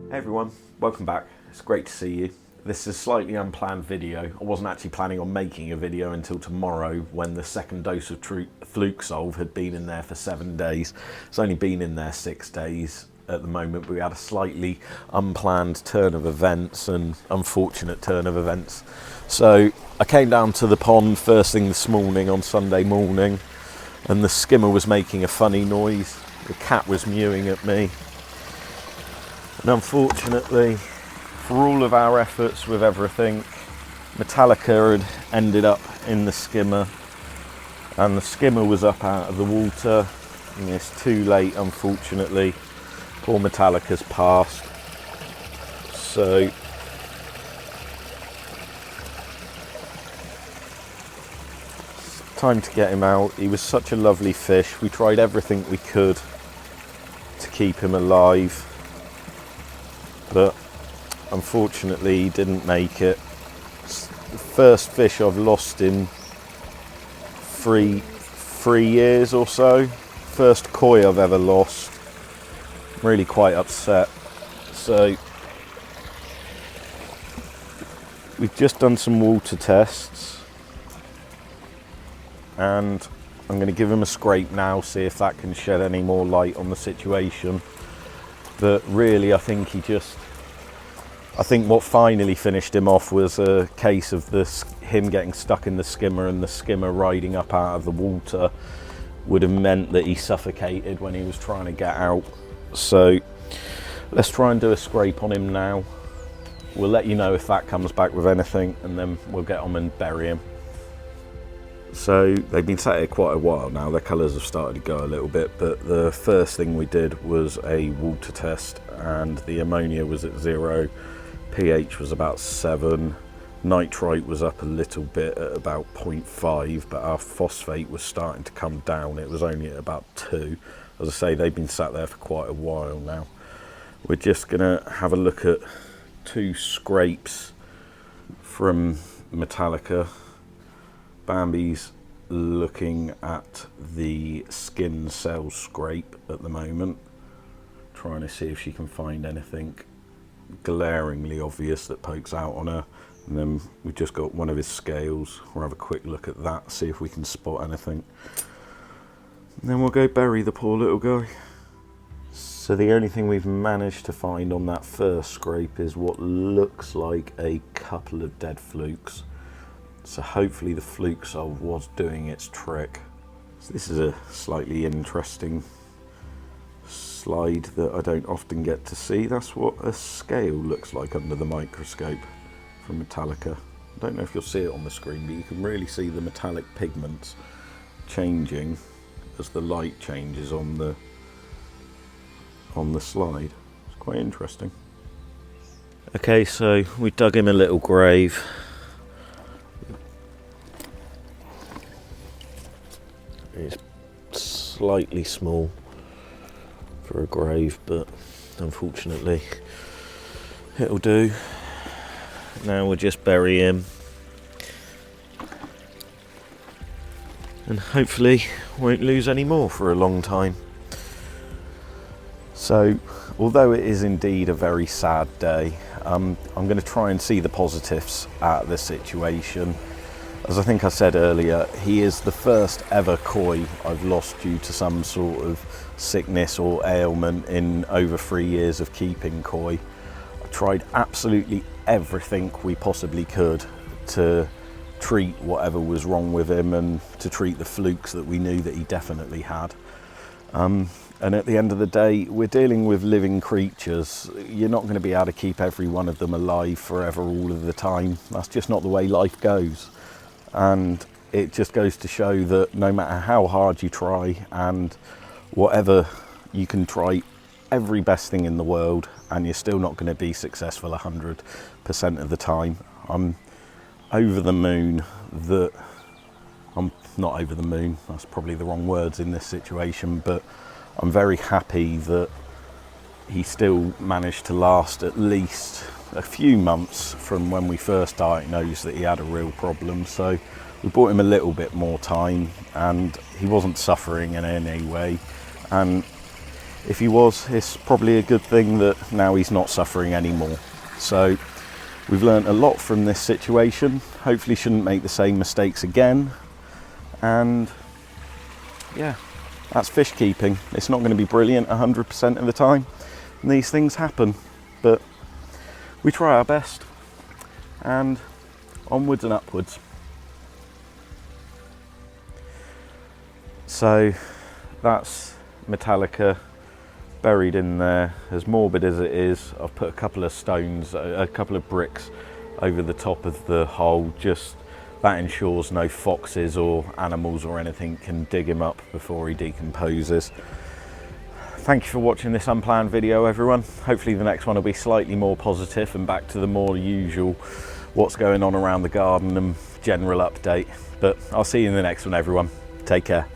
Hey everyone, welcome back. It's great to see you. This is a slightly unplanned video. I wasn't actually planning on making a video until tomorrow when the second dose of Fluke Solve had been in there for 7 days. It's only been in there 6 days at the moment, but we had a slightly unplanned turn of events and unfortunate turn of events. So I came down to the pond first thing this morning on Sunday morning and the skimmer was making a funny noise. The cat was mewing at me. And unfortunately, for all of our efforts with everything, Metallica had ended up in the skimmer and the skimmer was up out of the water and it's too late, unfortunately. Poor Metallica's passed. So it's time to get him out. He was such a lovely fish. We tried everything we could to keep him alive, but unfortunately he didn't make it. It's the first fish I've lost in three years or so. First koi I've ever lost. I'm really quite upset. So we've just done some water tests and I'm going to give him a scrape now, see if that can shed any more light on the situation. But really, I think what finally finished him off was a case of him getting stuck in the skimmer and the skimmer riding up out of the water would have meant that he suffocated when he was trying to get out. So let's try and do a scrape on him now. We'll let you know if that comes back with anything and then we'll get on and bury him. So they've been sat here quite a while now, their colours have started to go a little bit, but the first thing we did was a water test and the ammonia was at 0, pH was about 7, nitrite was up a little bit at about 0.5, but our phosphate was starting to come down, it was only at about 2. As I say, they've been sat there for quite a while now. We're just going to have a look at 2 scrapes from Metallica. Bambi's looking at the skin cell scrape at the moment, trying to see if she can find anything glaringly obvious that pokes out on her. And then we've just got one of his scales. We'll have a quick look at that, see if we can spot anything. And then we'll go bury the poor little guy. So the only thing we've managed to find on that first scrape is what looks like a couple of dead flukes. So hopefully the Fluke Solve was doing its trick. So this is a slightly interesting slide that I don't often get to see. That's what a scale looks like under the microscope from Metallica. I don't know if you'll see it on the screen, but you can really see the metallic pigments changing as the light changes on the slide. It's quite interesting. Okay, so we dug him a little grave. It's slightly small for a grave, but unfortunately it'll do. Now we'll just bury him and hopefully won't lose any more for a long time. So although it is indeed a very sad day, I'm going to try and see the positives out of this situation. As I think I said earlier, he is the first ever koi I've lost due to some sort of sickness or ailment in over 3 years of keeping koi. I tried absolutely everything we possibly could to treat whatever was wrong with him and to treat the flukes that we knew that he definitely had. And at the end of the day, we're dealing with living creatures. You're not going to be able to keep every one of them alive forever all of the time. That's just not the way life goes. And it just goes to show that no matter how hard you try and whatever, you can try every best thing in the world and you're still not going to be successful 100% of the time. I'm over the moon that, I'm not over the moon, that's probably the wrong words in this situation, but I'm very happy that he still managed to last at least a few months from when we first diagnosed that he had a real problem. So we bought him a little bit more time and he wasn't suffering in any way, and if he was, it's probably a good thing that now he's not suffering anymore. So we've learned a lot from this situation. Hopefully shouldn't make the same mistakes again. And yeah, that's fish keeping. It's not going to be brilliant 100% of the time, and these things happen, but we try our best, and onwards and upwards. So that's Metallica buried in there. As morbid as it is, I've put a couple of stones, a couple of bricks over the top of the hole. Just that ensures no foxes or animals or anything can dig him up before he decomposes. Thank you for watching this unplanned video, everyone. Hopefully the next one will be slightly more positive and back to the more usual what's going on around the garden and general update. But I'll see you in the next one, everyone. Take care.